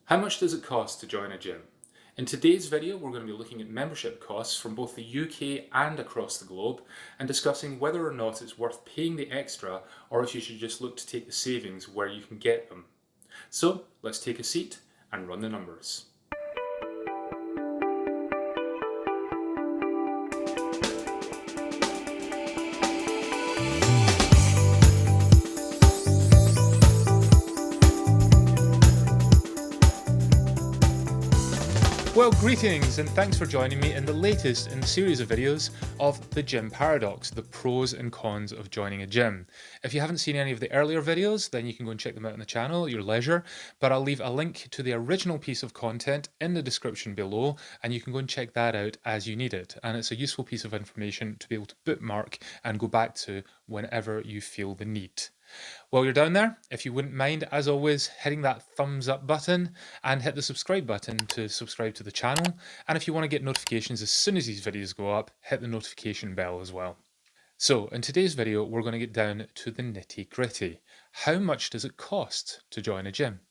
How much does it cost to join a gym? In today's video, we're going to be looking at membership costs from both the UK and across the globe and discussing whether or not it's worth paying the extra or if you should just look to take the savings where you can get them. So let's take a seat and run the numbers. Well, greetings and thanks for joining me in the latest in the series of videos of the Gym Paradox, the pros and cons of joining a gym. If you haven't seen any of the earlier videos, then you can go and check them out on the channel at your leisure, but I'll leave a link to the original piece of content in the description below, and you can go and check that out as you need it. And it's a useful piece of information to be able to bookmark and go back to whenever you feel the need. While you're down there, if you wouldn't mind, as always, hitting that thumbs up button and hit the subscribe button to subscribe to the channel. And if you want to get notifications as soon as these videos go up, hit the notification bell as well. So in today's video, we're going to get down to the nitty gritty. How much does it cost to join a gym?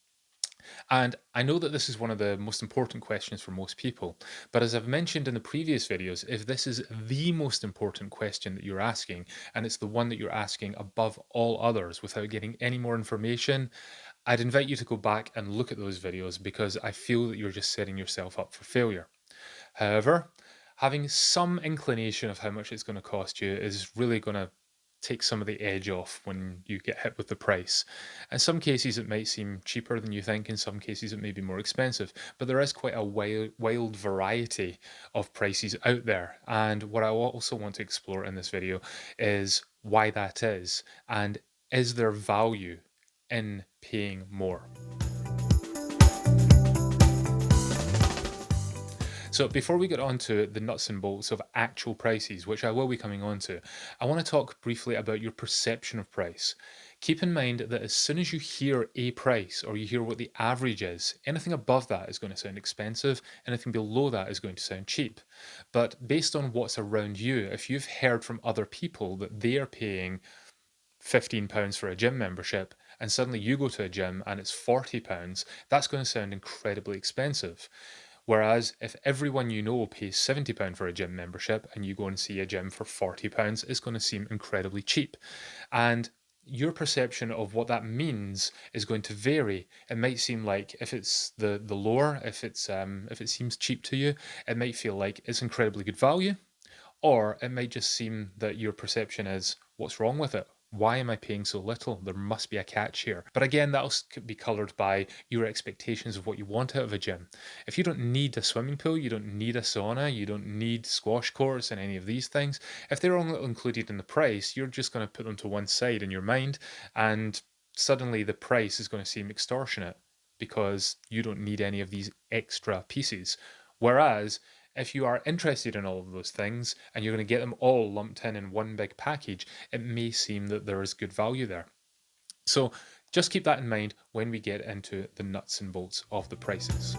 And I know that this is one of the most important questions for most people, but as I've mentioned in the previous videos, if this is the most important question that you're asking, and it's the one that you're asking above all others without getting any more information, I'd invite you to go back and look at those videos because I feel that you're just setting yourself up for failure. However, having some inclination of how much it's going to cost you is really going to take some of the edge off when you get hit with the price. In some cases, it might seem cheaper than you think. In some cases, it may be more expensive. But there is quite a wild variety of prices out there. And what I also want to explore in this video is why that is. And is there value in paying more? So before we get on to the nuts and bolts of actual prices, which I will be coming on to, I want to talk briefly about your perception of price. Keep in mind that as soon as you hear a price or you hear what the average is, anything above that is going to sound expensive, anything below that is going to sound cheap. But based on what's around you, if you've heard from other people that they are paying £15 for a gym membership and suddenly you go to a gym and it's £40, that's going to sound incredibly expensive. Whereas if everyone you know pays £70 for a gym membership and you go and see a gym for £40, it's going to seem incredibly cheap. And your perception of what that means is going to vary. It might seem like if it's the lower, if it seems cheap to you, it might feel like it's incredibly good value, or it might just seem that your perception is, what's wrong with it? Why am I paying so little? There must be a catch here. But again, that'll be colored by your expectations of what you want out of a gym. If you don't need a swimming pool, you don't need a sauna, you don't need squash courts and any of these things, if they're all included in the price, you're just going to put them to one side in your mind, and suddenly the price is going to seem extortionate because you don't need any of these extra pieces. Whereas if you are interested in all of those things and you're going to get them all lumped in one big package, it may seem that there is good value there. So just keep that in mind when we get into the nuts and bolts of the prices.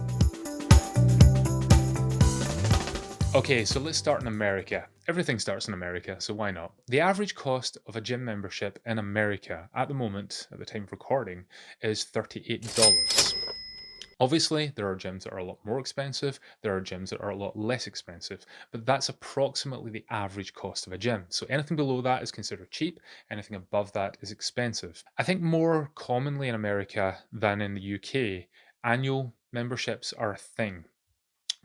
Okay, so let's start in America. Everything starts in America, so why not? The average cost of a gym membership in America at the moment, at the time of recording, is $38. Obviously, there are gyms that are a lot more expensive, there are gyms that are a lot less expensive, but that's approximately the average cost of a gym. So anything below that is considered cheap, anything above that is expensive. I think more commonly in America than in the UK, annual memberships are a thing.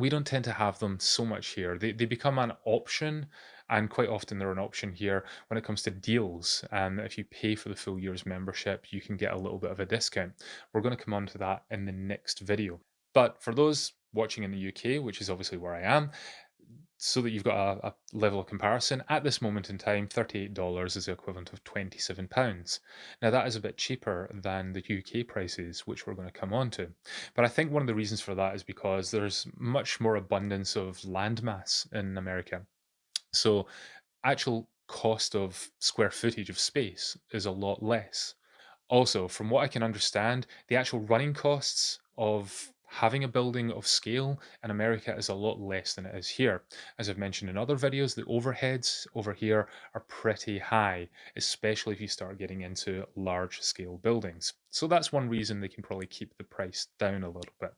We don't tend to have them so much here. They become an option, and quite often they're an option here when it comes to deals. If you pay for the full year's membership, you can get a little bit of a discount. We're going to come on to that in the next video. But for those watching in the UK, which is obviously where I am, so that you've got a level of comparison, at this moment in time, $38 is the equivalent of £27. Now, that is a bit cheaper than the UK prices, which we're going to come on to. But I think one of the reasons for that is because there's much more abundance of landmass in America. So, actual cost of square footage of space is a lot less. Also, from what I can understand, the actual running costs of Having a building of scale in America is a lot less than it is here. As I've mentioned in other videos, the overheads over here are pretty high, especially if you start getting into large scale buildings. So that's one reason they can probably keep the price down a little bit.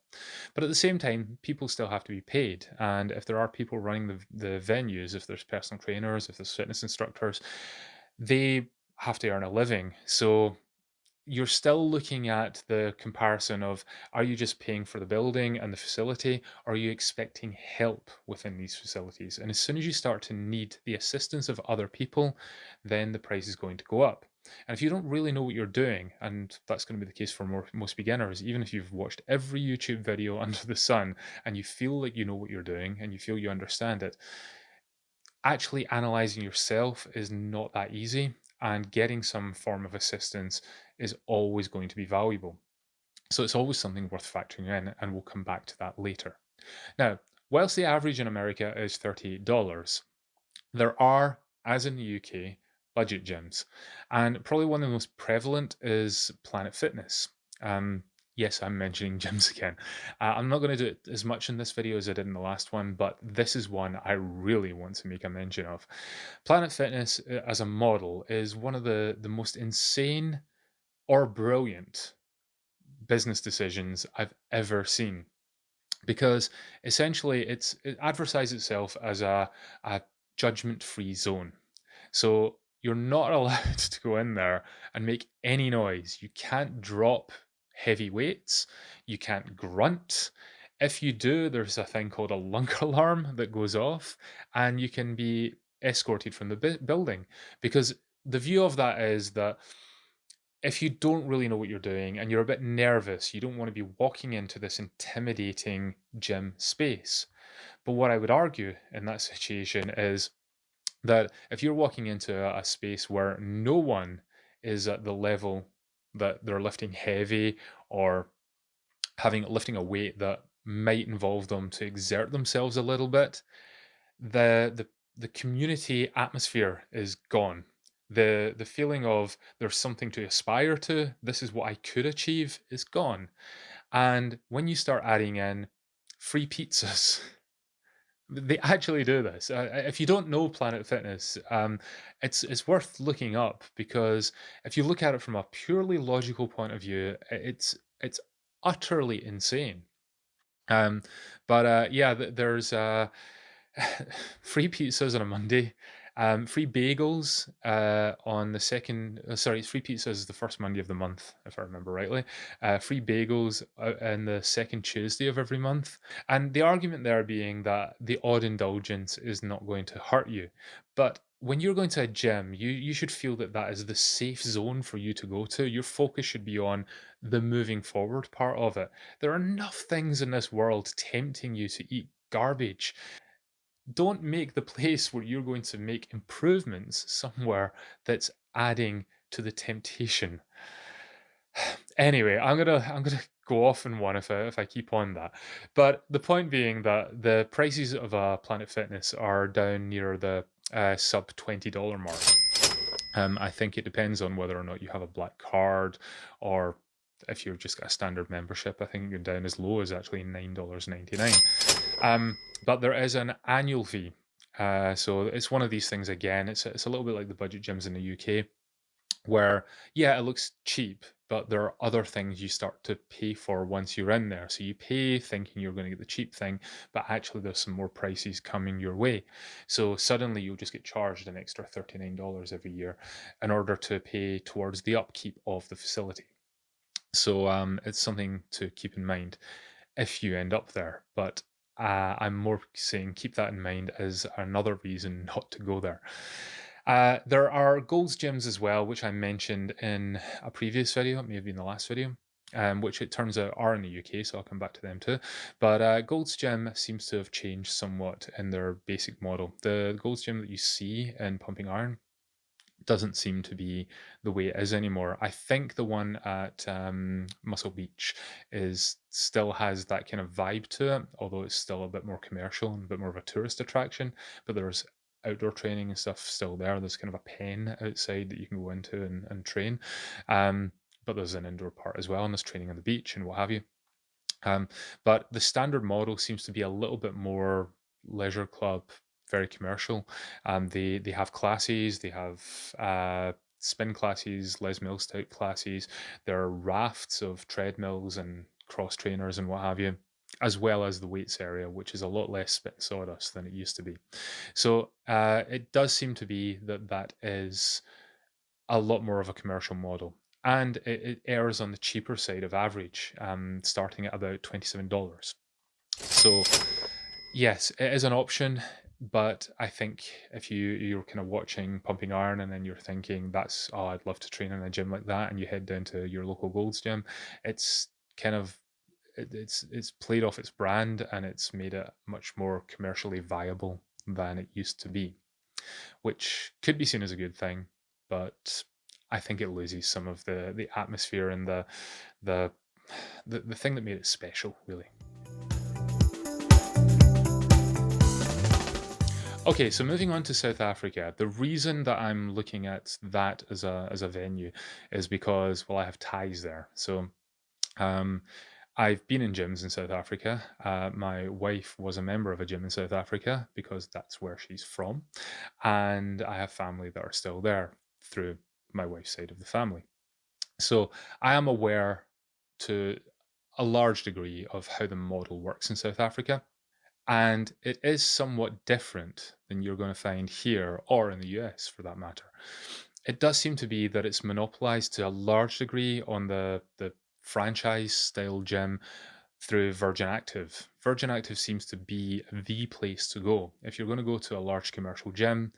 But at the same time, people still have to be paid. And if there are people running the venues, if there's personal trainers, if there's fitness instructors, they have to earn a living. So you're still looking at the comparison of, are you just paying for the building and the facility, or are you expecting help within these facilities? And as soon as you start to need the assistance of other people, then the price is going to go up. And if you don't really know what you're doing, and that's going to be the case for most beginners, even if you've watched every YouTube video under the sun and you feel like you know what you're doing and you feel you understand it, actually analyzing yourself is not that easy, and getting some form of assistance is always going to be valuable. So it's always something worth factoring in, and we'll come back to that later. Now, whilst the average in America is $38, there are, as in the UK, budget gyms. And probably one of the most prevalent is Planet Fitness. Yes, I'm mentioning gyms again. I'm not going to do it as much in this video as I did in the last one, but this is one I really want to make a mention of. Planet Fitness as a model is one of the most insane or brilliant business decisions I've ever seen, because essentially it advertises itself as a judgment-free zone. So you're not allowed to go in there and make any noise. You can't drop heavy weights. You can't grunt. If you do, there's a thing called a lunk alarm that goes off, and you can be escorted from the building. Because the view of that is that if you don't really know what you're doing and you're a bit nervous, you don't want to be walking into this intimidating gym space. But what I would argue in that situation is that if you're walking into a space where no one is at the level that they're lifting heavy, or lifting a weight that might involve them to exert themselves a little bit, the community atmosphere is gone. The feeling of there's something to aspire to, this is what I could achieve, is gone. And when you start adding in free pizzas, they actually do this. If you don't know Planet Fitness, it's worth looking up, because if you look at it from a purely logical point of view, it's utterly insane. Um, but yeah, there's free pizzas on a Monday, free bagels on the second. Sorry, it's free pizzas is the first Monday of the month, if I remember rightly. Free bagels on the second Tuesday of every month, and the argument there being that the odd indulgence is not going to hurt you, but when you're going to a gym, you should feel that that is the safe zone for you to go to. Your focus should be on the moving forward part of it. There are enough things in this world tempting you to eat garbage. Don't make the place where you're going to make improvements somewhere that's adding to the temptation. Anyway, I'm gonna go off in one if I keep on that. But the point being that the prices of Planet Fitness are down near the sub $20 mark. I think it depends on whether or not you have a black card, or if you've just got a standard membership. I think you're down as low as actually $9.99. But there is an annual fee. So it's one of these things again. It's a little bit like the budget gyms in the UK, where, yeah, it looks cheap, but there are other things you start to pay for once you're in there. So you pay thinking you're going to get the cheap thing, but actually there's some more prices coming your way. So suddenly you'll just get charged an extra $39 every year in order to pay towards the upkeep of the facility. So it's something to keep in mind if you end up there. But I'm more saying keep that in mind as another reason not to go there. There are Gold's Gyms as well, which I mentioned in a previous video, maybe in the last video, which it turns out are in the UK, so I'll come back to them too. But Gold's Gym seems to have changed somewhat in their basic model. The Gold's Gym that you see in Pumping Iron doesn't seem to be the way it is anymore. I think the one at Muscle Beach is still has that kind of vibe to it, although it's still a bit more commercial and a bit more of a tourist attraction. But there's outdoor training and stuff still there. There's kind of a pen outside that you can go into and train. But there's an indoor part as well, and there's training on the beach and what have you. Um, but the standard model seems to be a little bit more leisure club, very commercial. They have classes, they have spin classes, Les Mills type classes. There are rafts of treadmills and cross trainers and what have you, as well as the weights area, which is a lot less spit and sawdust than it used to be. So it does seem to be that that is a lot more of a commercial model. And it errs on the cheaper side of average, starting at about $27. So, yes, it is an option, but I think if you're kind of watching Pumping Iron and then you're thinking that's, oh, I'd love to train in a gym like that, and you head down to your local Gold's Gym, it's kind of it's played off its brand and it's made it much more commercially viable than it used to be, which could be seen as a good thing, but I think it loses some of the atmosphere and the the thing that made it special, really. Okay, so moving on to South Africa, the reason that I'm looking at that as a venue is because, well, I have ties there. So um, I've been in gyms in South Africa. My wife was a member of a gym in South Africa because that's where she's from, and I have family that are still there through my wife's side of the family. So I am aware to a large degree of how the model works in South Africa. And it is somewhat different than you're going to find here or in the US for that matter. It does seem to be that it's monopolized to a large degree on the franchise style gym through Virgin Active. Virgin Active seems to be the place to go. If you're going to go to a large commercial gym,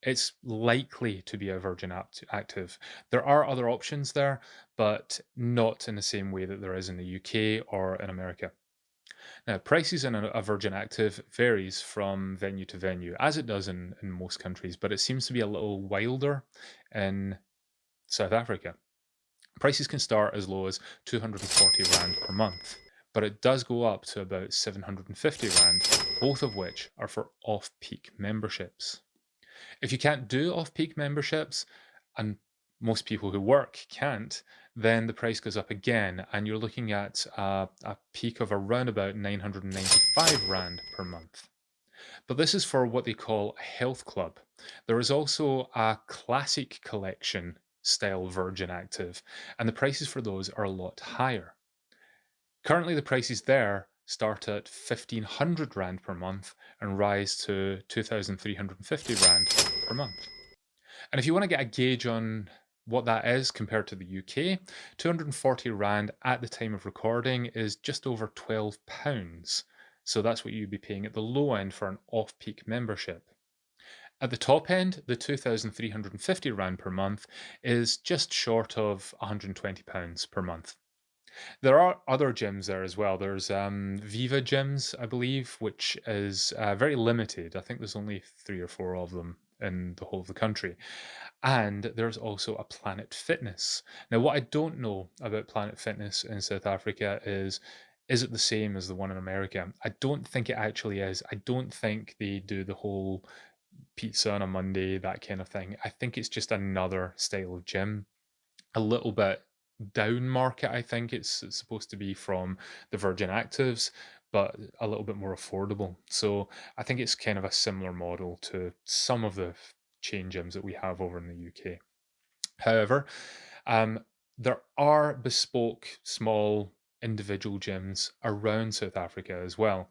it's likely to be a Active. There are other options there, but not in the same way that there is in the UK or in America. Now, prices in a Virgin Active varies from venue to venue, as it does in most countries, but it seems to be a little wilder in South Africa. Prices can start as low as 240 Rand per month, but it does go up to about 750 Rand, both of which are for off-peak memberships. If you can't do off-peak memberships, and most people who work can't, then the price goes up again, and you're looking at a peak of around about 995 Rand per month. But this is for what they call a health club. There is also a classic collection style Virgin Active, and the prices for those are a lot higher. Currently, the prices there start at 1,500 Rand per month and rise to 2,350 Rand per month. And if you want to get a gauge on what that is compared to the UK, 240 Rand at the time of recording is just over £12. So that's what you'd be paying at the low end for an off-peak membership. At the top end, the 2,350 Rand per month is just short of £120 per month. There are other gyms there as well. There's Viva Gyms, I believe, which is very limited. I think there's only 3 or 4 of them in the whole of the country. And there's also a Planet Fitness. Now, what I don't know about Planet Fitness in South Africa is it the same as the one in America? I don't think it actually is. I don't think they do the whole pizza on a Monday, that kind of thing. I think it's just another style of gym, a little bit down market. I think it's supposed to be from the Virgin Actives, but a little bit more affordable. So I think it's kind of a similar model to some of the chain gyms that we have over in the UK. However, there are bespoke small individual gyms around South Africa as well.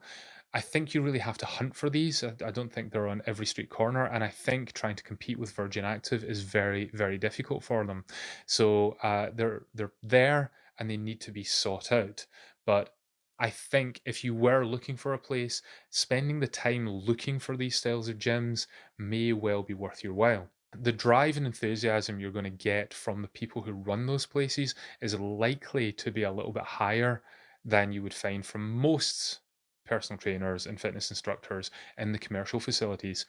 I think you really have to hunt for these. I don't think they're on every street corner, and I think trying to compete with Virgin Active is very, very difficult for them. So they're there, and they need to be sought out. But I think if you were looking for a place, spending the time looking for these styles of gyms may well be worth your while. The drive and enthusiasm you're going to get from the people who run those places is likely to be a little bit higher than you would find from most personal trainers and fitness instructors in the commercial facilities.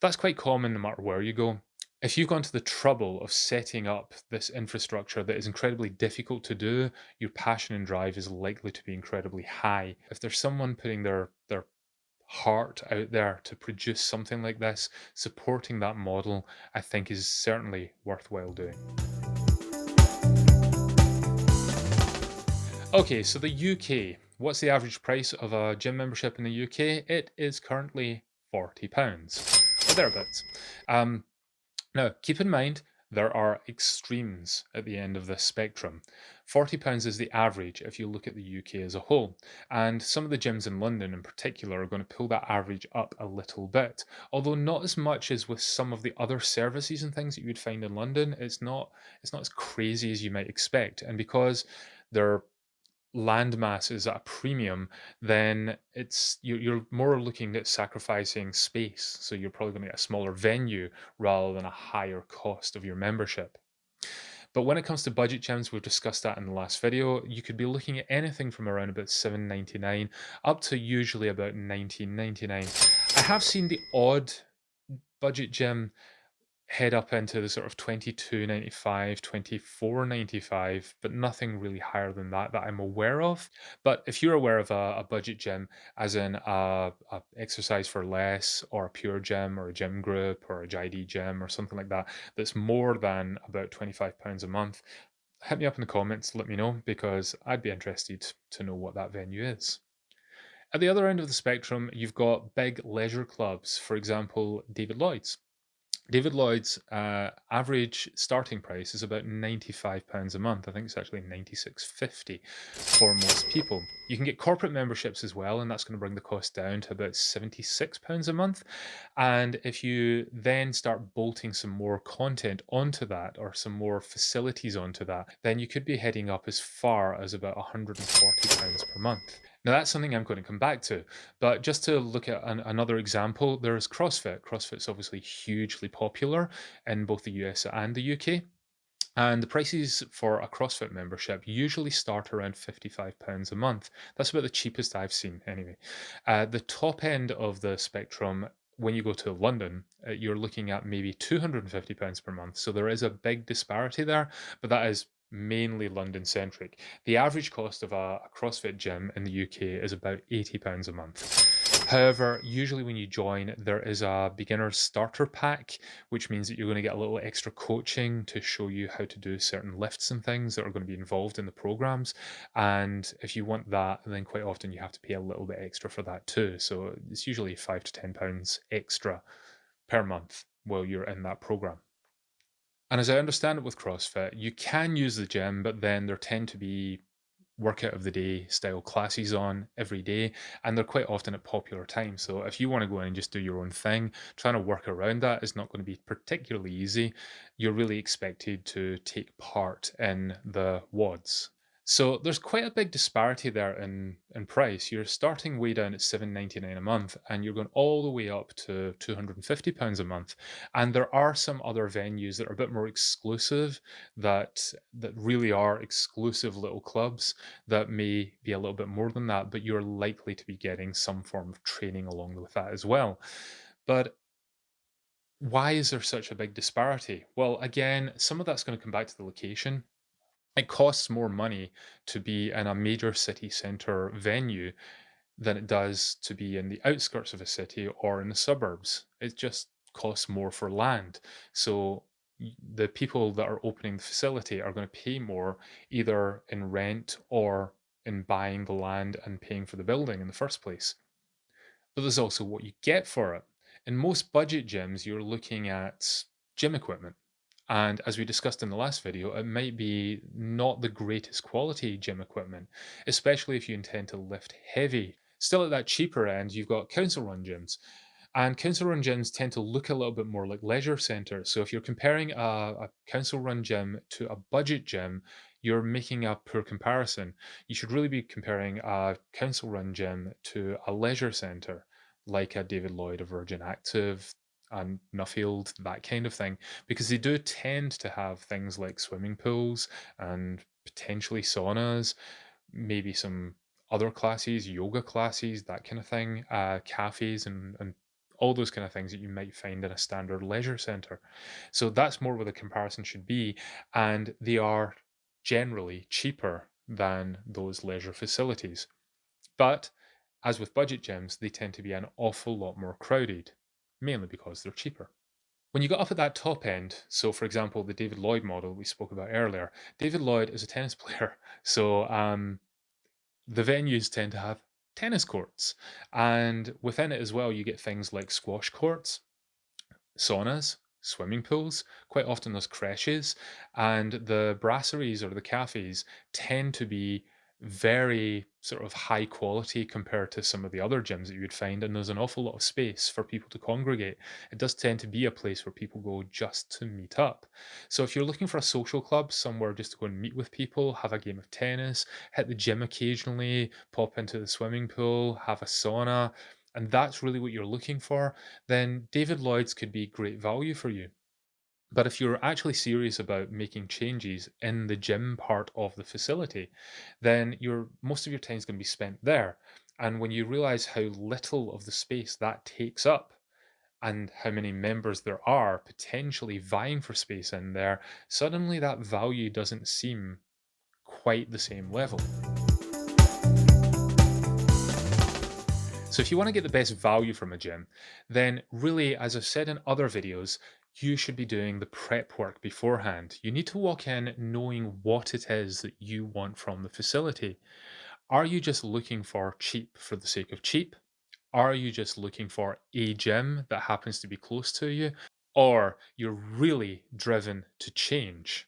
That's quite common no matter where you go. If you've gone to the trouble of setting up this infrastructure that is incredibly difficult to do, your passion and drive is likely to be incredibly high. If there's someone putting their heart out there to produce something like this, supporting that model, I think is certainly worthwhile doing. Okay, so the UK. What's the average price of a gym membership in the UK? It is currently £40 or thereabouts. Um, Now, keep in mind, there are extremes at the end of this spectrum. £40 is the average if you look at the UK as a whole. And some of the gyms in London in particular are going to pull that average up a little bit. Although not as much as with some of the other services and things that you would find in London. It's not as crazy as you might expect. And because they're landmass is at a premium, then you're more looking at sacrificing space. So you're probably going to get a smaller venue rather than a higher cost of your membership. But when it comes to budget gyms, we've discussed that in the last video. You could be looking at anything from around about $7.99 up to usually about $19.99. I have seen the odd budget gym head up into the sort of 22.95, 24.95, but nothing really higher than that I'm aware of. But if you're aware of a budget gym, as in a exercise for less, or a pure gym, or a gym group, or a JD gym, or something like that, that's more than about £25 a month, hit me up in the comments, let me know, because I'd be interested to know what that venue is. At the other end of the spectrum, you've got big leisure clubs, for example, David Lloyd's. David Lloyd's average starting price is about £95 a month. I think it's actually 96.50 for most people. You can get corporate memberships as well, and that's going to bring the cost down to about £76 a month. And if you then start bolting some more content onto that, or some more facilities onto that, then you could be heading up as far as about £140 per month. Now, that's something I'm going to come back to. But just to look at another example, there's CrossFit. CrossFit's obviously hugely popular in both the US and the UK. And the prices for a CrossFit membership usually start around £55 a month. That's about the cheapest I've seen, anyway. The top end of the spectrum, when you go to London, you're looking at maybe £250 per month. So there is a big disparity there, but that is mainly London centric. The average cost of a CrossFit gym in the UK is about £80 a month. However, usually when you join, there is a beginner's starter pack, which means that you're going to get a little extra coaching to show you how to do certain lifts and things that are going to be involved in the programs. And if you want that, then quite often you have to pay a little bit extra for that too. So it's usually £5 to £10 extra per month while you're in that program. And as I understand it with CrossFit, you can use the gym, but then there tend to be workout of the day style classes on every day, and they're quite often at popular times. So if you want to go in and just do your own thing, trying to work around that is not going to be particularly easy. You're really expected to take part in the WODs. So there's quite a big disparity there in price. You're starting way down at £7.99 a month, and you're going all the way up to £250 a month. And there are some other venues that are a bit more exclusive, that really are exclusive little clubs that may be a little bit more than that, but you're likely to be getting some form of training along with that as well. But why is there such a big disparity? Well, again, some of that's going to come back to the location. It costs more money to be in a major city centre venue than it does to be in the outskirts of a city or in the suburbs. It just costs more for land. So the people that are opening the facility are going to pay more either in rent or in buying the land and paying for the building in the first place. But there's also what you get for it. In most budget gyms, you're looking at gym equipment. And as we discussed in the last video, it might be not the greatest quality gym equipment, especially if you intend to lift heavy. Still at that cheaper end, you've got council run gyms. And council run gyms tend to look a little bit more like leisure centers. So if you're comparing a council run gym to a budget gym, you're making a poor comparison. You should really be comparing a council run gym to a leisure center, like a David Lloyd, a Virgin Active, and Nuffield, that kind of thing, because they do tend to have things like swimming pools and potentially saunas, maybe some other classes, yoga classes, that kind of thing, cafes, and all those kind of things that you might find in a standard leisure center. So that's more where the comparison should be, and they are generally cheaper than those leisure facilities. But as with budget gyms, they tend to be an awful lot more crowded, mainly because they're cheaper. When you got up at that top end, so for example, the David Lloyd model we spoke about earlier, David Lloyd is a tennis player. So The venues tend to have tennis courts, and within it as well, you get things like squash courts, saunas, swimming pools, quite often there's creches, and the brasseries or the cafes tend to be very sort of high quality compared to some of the other gyms that you would find, and there's an awful lot of space for people to congregate. It does tend to be a place where people go just to meet up. So if you're looking for a social club, somewhere just to go and meet with people, have a game of tennis, hit the gym occasionally, pop into the swimming pool, have a sauna, and that's really what you're looking for, then David Lloyd's could be great value for you. But if you're actually serious about making changes in the gym part of the facility, then most of your time is going to be spent there. And when you realize how little of the space that takes up and how many members there are potentially vying for space in there, suddenly that value doesn't seem quite the same level. So if you want to get the best value from a gym, then really, as I've said in other videos, you should be doing the prep work beforehand. You need to walk in knowing what it is that you want from the facility. Are you just looking for cheap for the sake of cheap? Are you just looking for a gym that happens to be close to you? Or you're really driven to change?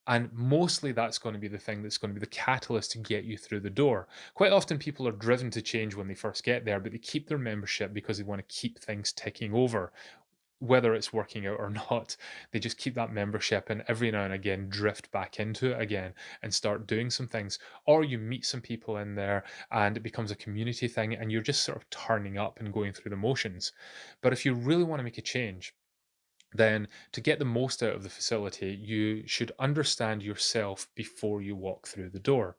And mostly that's going to be the thing that's going to be the catalyst to get you through the door. Quite often people are driven to change when they first get there, but they keep their membership because they want to keep things ticking over, whether it's working out or not. They just keep that membership and every now and again drift back into it again and start doing some things. Or you meet some people in there and it becomes a community thing and you're just sort of turning up and going through the motions. But if you really want to make a change, then to get the most out of the facility, you should understand yourself before you walk through the door.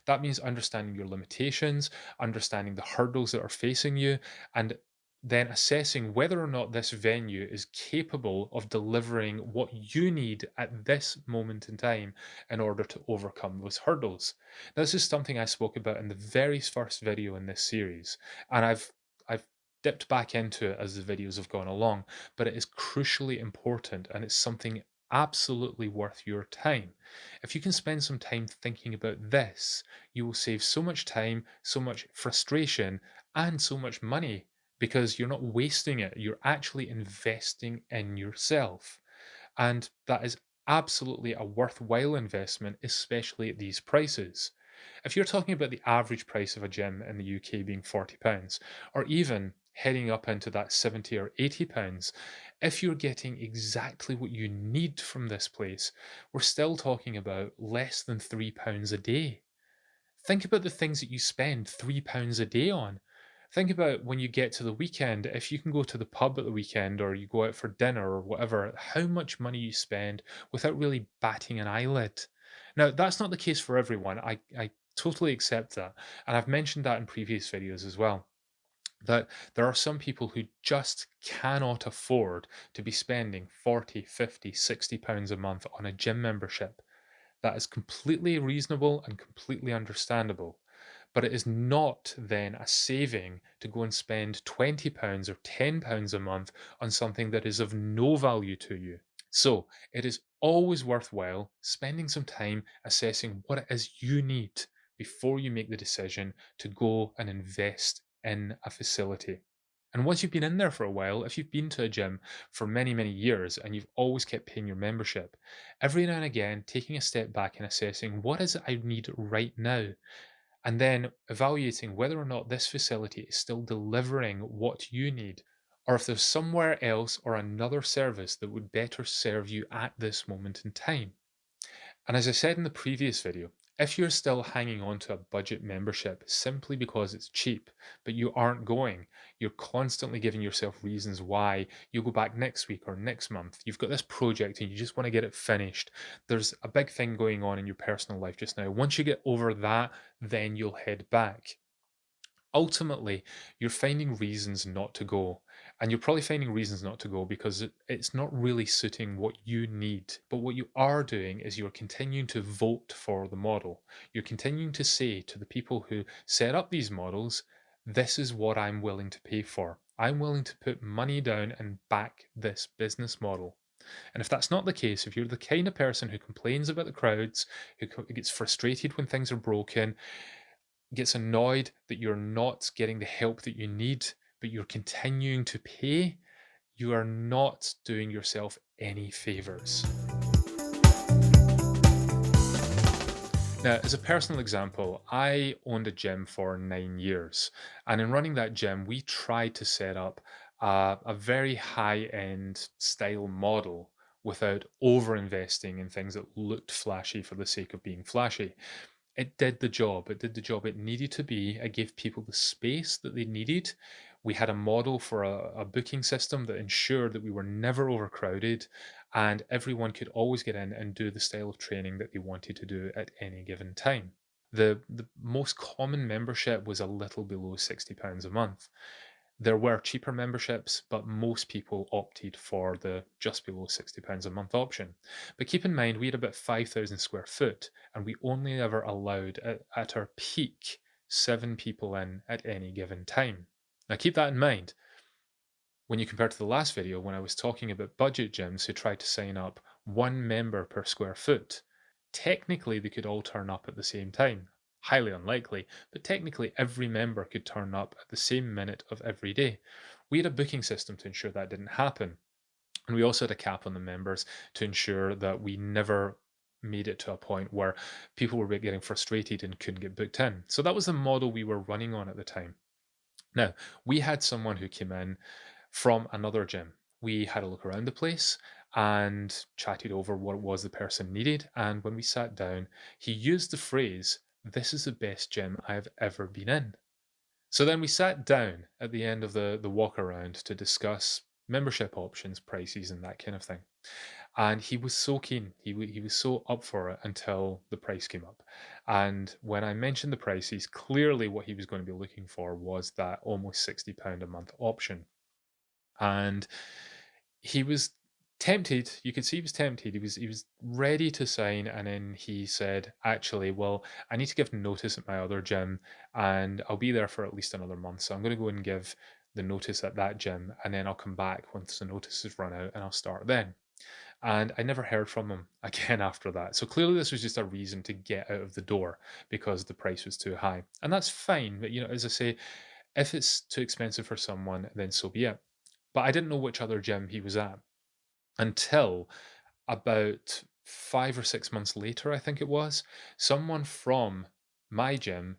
That means understanding your limitations, understanding the hurdles that are facing you, and then assessing whether or not this venue is capable of delivering what you need at this moment in time in order to overcome those hurdles. Now, this is something I spoke about in the very first video in this series, and I've dipped back into it as the videos have gone along, but it is crucially important and it's something absolutely worth your time. If you can spend some time thinking about this, you will save so much time, so much frustration, and so much money because you're not wasting it. You're actually investing in yourself. And that is absolutely a worthwhile investment, especially at these prices. If you're talking about the average price of a gym in the UK being £40, or even heading up into that 70 or £80, if you're getting exactly what you need from this place, we're still talking about less than £3 a day. Think about the things that you spend £3 a day on. Think about when you get to the weekend, if you can go to the pub at the weekend or you go out for dinner or whatever, how much money you spend without really batting an eyelid. Now, that's not the case for everyone. I totally accept that. And I've mentioned that in previous videos as well. That there are some people who just cannot afford to be spending 40, 50, £60 a month on a gym membership. That is completely reasonable and completely understandable. But it is not then a saving to go and spend £20 or £10 a month on something that is of no value to you. So it is always worthwhile spending some time assessing what it is you need before you make the decision to go and invest in a facility. And once you've been in there for a while, if you've been to a gym for many, many years and you've always kept paying your membership, every now and again, taking a step back and assessing what is it I need right now, and then evaluating whether or not this facility is still delivering what you need, or if there's somewhere else or another service that would better serve you at this moment in time. And as I said in the previous video, if you're still hanging on to a budget membership simply because it's cheap, but you aren't going, you're constantly giving yourself reasons why you'll go back next week or next month. You've got this project and you just want to get it finished. There's a big thing going on in your personal life just now. Once you get over that, then you'll head back. Ultimately, you're finding reasons not to go. And you're probably finding reasons not to go because it's not really suiting what you need. But what you are doing is you're continuing to vote for the model. You're continuing to say to the people who set up these models, this is what I'm willing to pay for. I'm willing to put money down and back this business model. And if that's not the case, if you're the kind of person who complains about the crowds, who gets frustrated when things are broken, gets annoyed that you're not getting the help that you need, but you're continuing to pay, you are not doing yourself any favors. Now, as a personal example, I owned a gym for 9 years. And in running that gym, we tried to set up a very high end style model without over investing in things that looked flashy for the sake of being flashy. It did the job. It did the job it needed to be. It gave people the space that they needed. We had a model for a booking system that ensured that we were never overcrowded and everyone could always get in and do the style of training that they wanted to do at any given time. The most common membership was a little below £60 a month. There were cheaper memberships, but most people opted for the just below £60 a month option. But keep in mind, we had about 5,000 square foot, and we only ever allowed at our peak 7 people in at any given time. Now, keep that in mind when you compare to the last video when I was talking about budget gyms who tried to sign up 1 member per square foot. Technically, they could all turn up at the same time. Highly unlikely, but technically every member could turn up at the same minute of every day. We had a booking system to ensure that didn't happen. And we also had a cap on the members to ensure that we never made it to a point where people were getting frustrated and couldn't get booked in. So that was the model we were running on at the time. Now, we had someone who came in from another gym. We had a look around the place and chatted over what it was the person needed. And when we sat down, he used the phrase, "This is the best gym I've ever been in." So then we sat down at the end of the walk around to discuss membership options, prices, and that kind of thing. And he was so keen. He was so up for it until the price came up. And when I mentioned the prices, clearly what he was going to be looking for was that almost £60 a month option. And he was tempted. You could see he was tempted. He was ready to sign, and then he said, "Actually, well, I need to give notice at my other gym, and I'll be there for at least another month. So I'm going to go and give the notice at that gym, and then I'll come back once the notice has run out, and I'll start then." And I never heard from him again after that. So clearly, this was just a reason to get out of the door because the price was too high, and that's fine. But as I say, if it's too expensive for someone, then so be it. But I didn't know which other gym he was at until about 5 or 6 months later, I think it was. Someone from my gym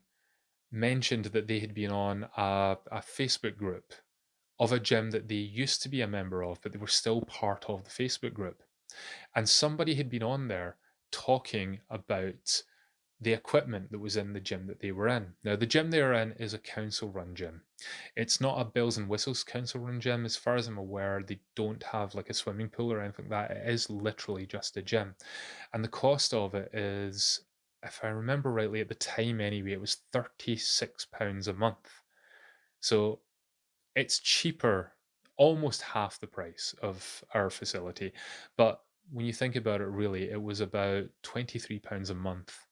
mentioned that they had been on a Facebook group of a gym that they used to be a member of, but they were still part of the Facebook group. And somebody had been on there talking about the equipment that was in the gym that they were in. Now, the gym they were in is a council run gym. It's not a bells and whistles council run gym. As far as I'm aware, they don't have like a swimming pool or anything like that. It is literally just a gym. And the cost of it is, if I remember rightly at the time anyway, it was £36 a month. So it's cheaper, almost half the price of our facility. But when you think about it, really, it was about £23 a month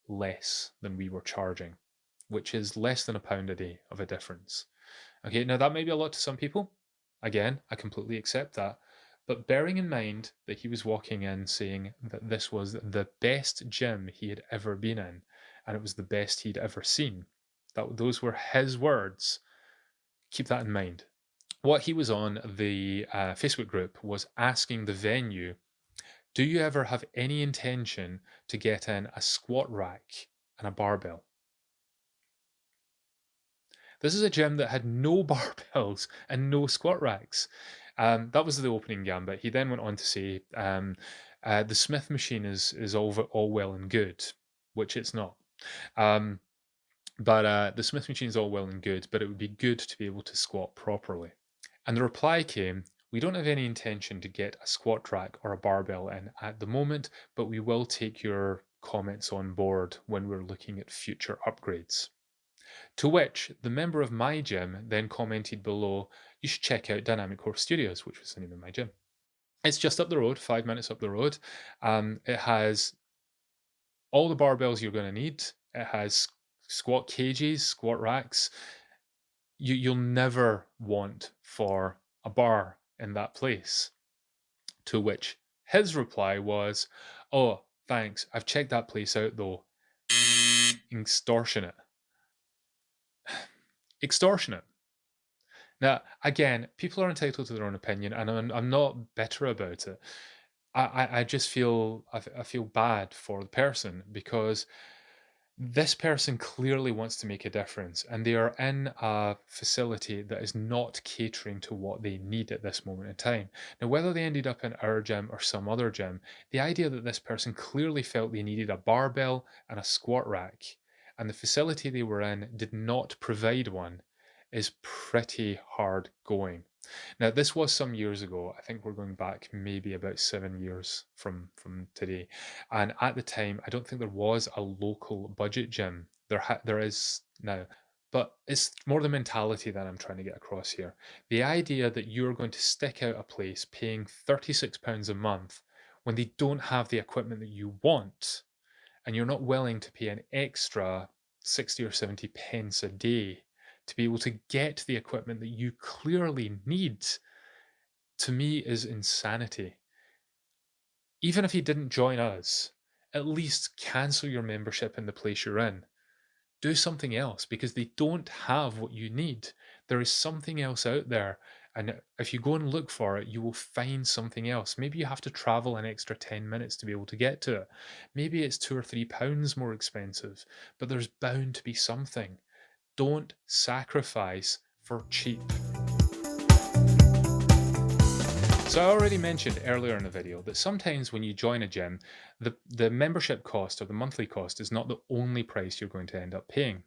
less than we were charging, which is less than £1 a day of a difference. Okay, now that may be a lot to some people. Again, I completely accept that. But bearing in mind that he was walking in saying that this was the best gym he had ever been in, and it was the best he'd ever seen, that those were his words, keep that in mind. What he was on the Facebook group was asking the venue, do you ever have any intention to get in a squat rack and a barbell? This is a gym that had no barbells and no squat racks. That was the opening gambit. He then went on to say, the Smith machine is all well and good, which it's not. Um, but the Smith machine is all well and good, but it would be good to be able to squat properly. And the reply came, we don't have any intention to get a squat rack or a barbell in at the moment, but we will take your comments on board when we're looking at future upgrades. To which the member of my gym then commented below, you should check out Dynamic Core Studios, which was the name of my gym. It's just up the road, 5 minutes up the road. It has all the barbells you're going to need. It has squat cages, squat racks. You'll never want for a bar in that place. To which his reply was, oh, thanks, I've checked that place out though. Extortionate. extortionate. Now, again, people are entitled to their own opinion, and I'm not bitter about it. I just feel I feel bad for the person because this person clearly wants to make a difference, and they are in a facility that is not catering to what they need at this moment in time. Now, whether they ended up in our gym or some other gym, the idea that this person clearly felt they needed a barbell and a squat rack, and the facility they were in did not provide one, is pretty hard going. Now, this was some years ago. I think we're going back maybe about 7 years from today. And at the time, I don't think there was a local budget gym. There is now, but it's more the mentality that I'm trying to get across here. The idea that you're going to stick out a place paying £36 a month when they don't have the equipment that you want, and you're not willing to pay an extra 60 or 70 pence a day to be able to get the equipment that you clearly need, to me is insanity. Even if you didn't join us, at least cancel your membership in the place you're in. Do something else because they don't have what you need. There is something else out there. And if you go and look for it, you will find something else. Maybe you have to travel an extra 10 minutes to be able to get to it. Maybe it's £2 or £3 more expensive, but there's bound to be something. Don't sacrifice for cheap. So I already mentioned earlier in the video that sometimes when you join a gym, the membership cost or the monthly cost is not the only price you're going to end up paying.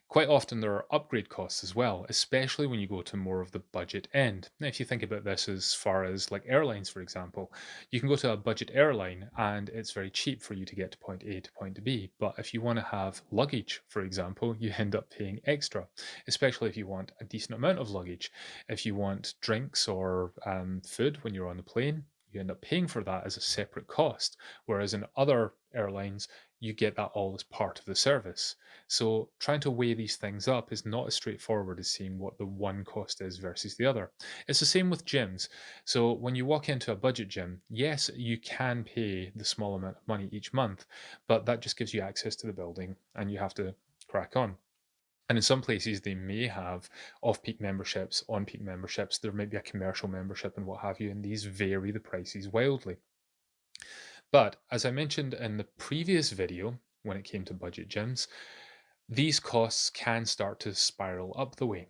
Quite often there are upgrade costs as well, especially when you go to more of the budget end. Now, if you think about this as far as like airlines, for example, you can go to a budget airline and it's very cheap for you to get to point A to point B. But if you want to have luggage, for example, you end up paying extra, especially if you want a decent amount of luggage. If you want drinks or food when you're on the plane, you end up paying for that as a separate cost. Whereas in other airlines, you get that all as part of the service. So trying to weigh these things up is not as straightforward as seeing what the one cost is versus the other. It's the same with gyms. So when you walk into a budget gym, yes, you can pay the small amount of money each month, but that just gives you access to the building and you have to crack on. And in some places, they may have off-peak memberships, on-peak memberships. There may be a commercial membership and what have you, and these vary the prices wildly. But as I mentioned in the previous video, when it came to budget gyms, these costs can start to spiral up the way.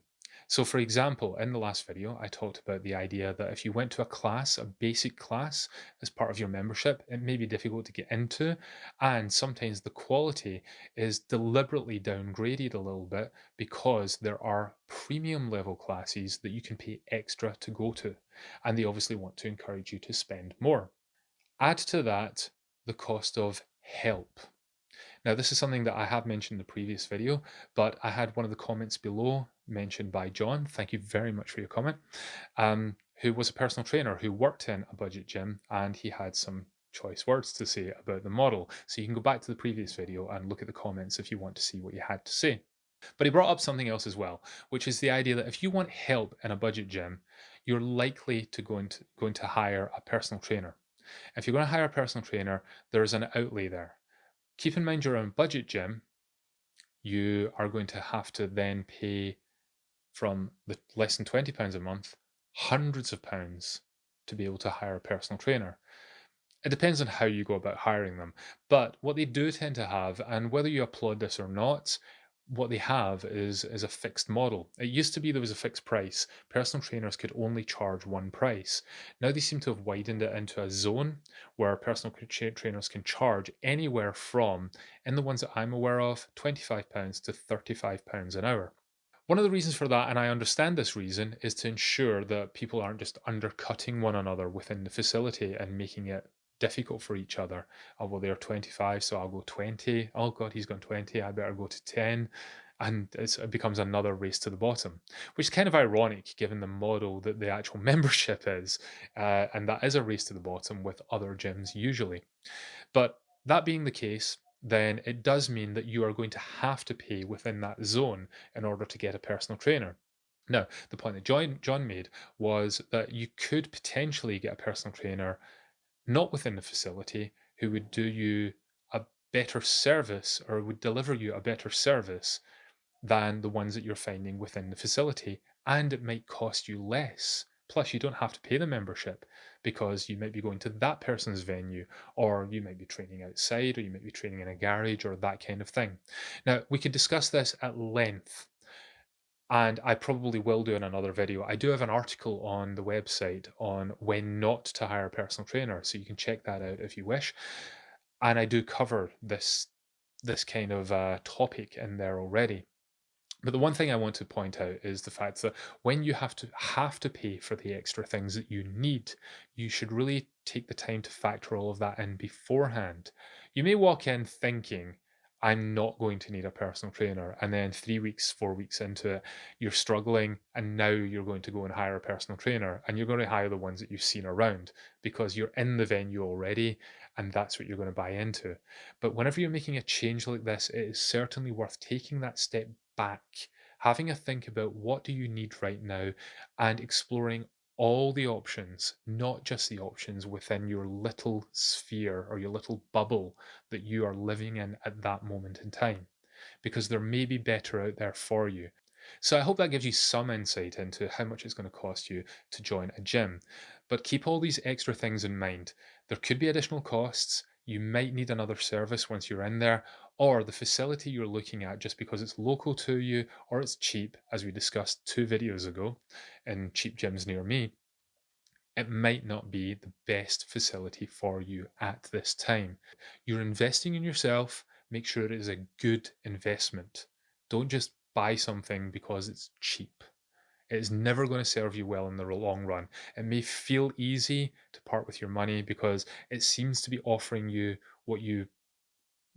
So for example, in the last video, I talked about the idea that if you went to a class, a basic class, as part of your membership, it may be difficult to get into, and sometimes the quality is deliberately downgraded a little bit because there are premium level classes that you can pay extra to go to, and they obviously want to encourage you to spend more. Add to that the cost of help. Now, this is something that I have mentioned in the previous video, but I had one of the comments below mentioned by John. Thank you very much for your comment. Who was a personal trainer who worked in a budget gym, and he had some choice words to say about the model. So you can go back to the previous video and look at the comments if you want to see what he had to say. But he brought up something else as well, which is the idea that if you want help in a budget gym, you're likely to going to hire a personal trainer. If you're going to hire a personal trainer, there's an outlay there. Keep in mind you're in a budget gym, you are going to have to then pay from the less than £20 a month, hundreds of pounds to be able to hire a personal trainer. It depends on how you go about hiring them, but what they do tend to have, and whether you applaud this or not, what they have is a fixed model. It used to be there was a fixed price. Personal trainers could only charge one price. Now they seem to have widened it into a zone where personal trainers can charge anywhere from, in the ones that I'm aware of, £25 to £35 an hour. One of the reasons for that, and I understand this reason, is to ensure that people aren't just undercutting one another within the facility and making it difficult for each other. Oh, well, they're 25, so I'll go 20. Oh, God, he's gone 20. I better go to 10. And it becomes another race to the bottom, which is kind of ironic given the model that the actual membership is. And that is a race to the bottom with other gyms usually. But that being the case, then it does mean that you are going to have to pay within that zone in order to get a personal trainer. Now, the point that John made was that you could potentially get a personal trainer not within the facility who would do you a better service or would deliver you a better service than the ones that you're finding within the facility, and it might cost you less. Plus, you don't have to pay the membership because you might be going to that person's venue, or you might be training outside, or you might be training in a garage, or that kind of thing. Now, we could discuss this at length, and I probably will do in another video. I do have an article on the website on when not to hire a personal trainer, so you can check that out if you wish. And I do cover this kind of topic in there already. But the one thing I want to point out is the fact that when you have to pay for the extra things that you need, you should really take the time to factor all of that in beforehand. You may walk in thinking, I'm not going to need a personal trainer, and then 3 weeks, 4 weeks into it, you're struggling, and now you're going to go and hire a personal trainer, and you're going to hire the ones that you've seen around because you're in the venue already, and that's what you're going to buy into. But whenever you're making a change like this, it is certainly worth taking that step back, having a think about what do you need right now, and exploring all the options, not just the options within your little sphere or your little bubble that you are living in at that moment in time, because there may be better out there for you. So I hope that gives you some insight into how much it's going to cost you to join a gym. But keep all these extra things in mind. There could be additional costs. You might need another service once you're in there, or the facility you're looking at, just because it's local to you or it's cheap, as we discussed 2 videos ago in cheap gyms near me, it might not be the best facility for you at this time. You're investing in yourself. Make sure it is a good investment. Don't just buy something because it's cheap. It is never going to serve you well in the long run. It may feel easy to part with your money because it seems to be offering you what you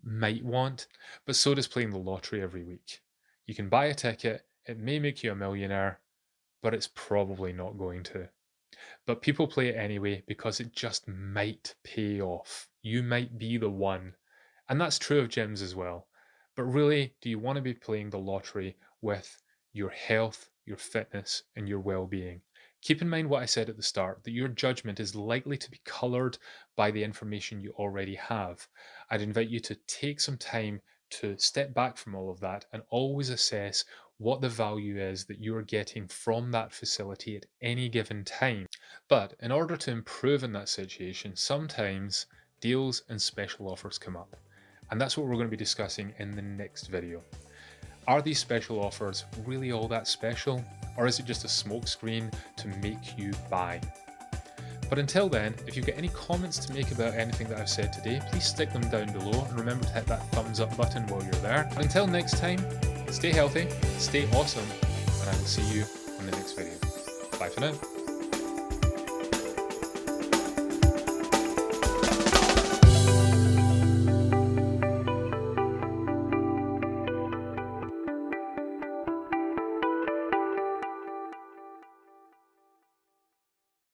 might want, but so does playing the lottery every week. You can buy a ticket, it may make you a millionaire, but it's probably not going to. But people play it anyway because it just might pay off. You might be the one. And that's true of gyms as well. But really, do you want to be playing the lottery with your health, your fitness, and your well-being? Keep in mind what I said at the start, that your judgment is likely to be colored by the information you already have. I'd invite you to take some time to step back from all of that and always assess what the value is that you're getting from that facility at any given time. But in order to improve in that situation, sometimes deals and special offers come up. And that's what we're going to be discussing in the next video. Are these special offers really all that special? Or is it just a smokescreen to make you buy? But until then, if you've got any comments to make about anything that I've said today, please stick them down below and remember to hit that thumbs up button while you're there. But until next time, stay healthy, stay awesome, and I will see you in the next video. Bye for now.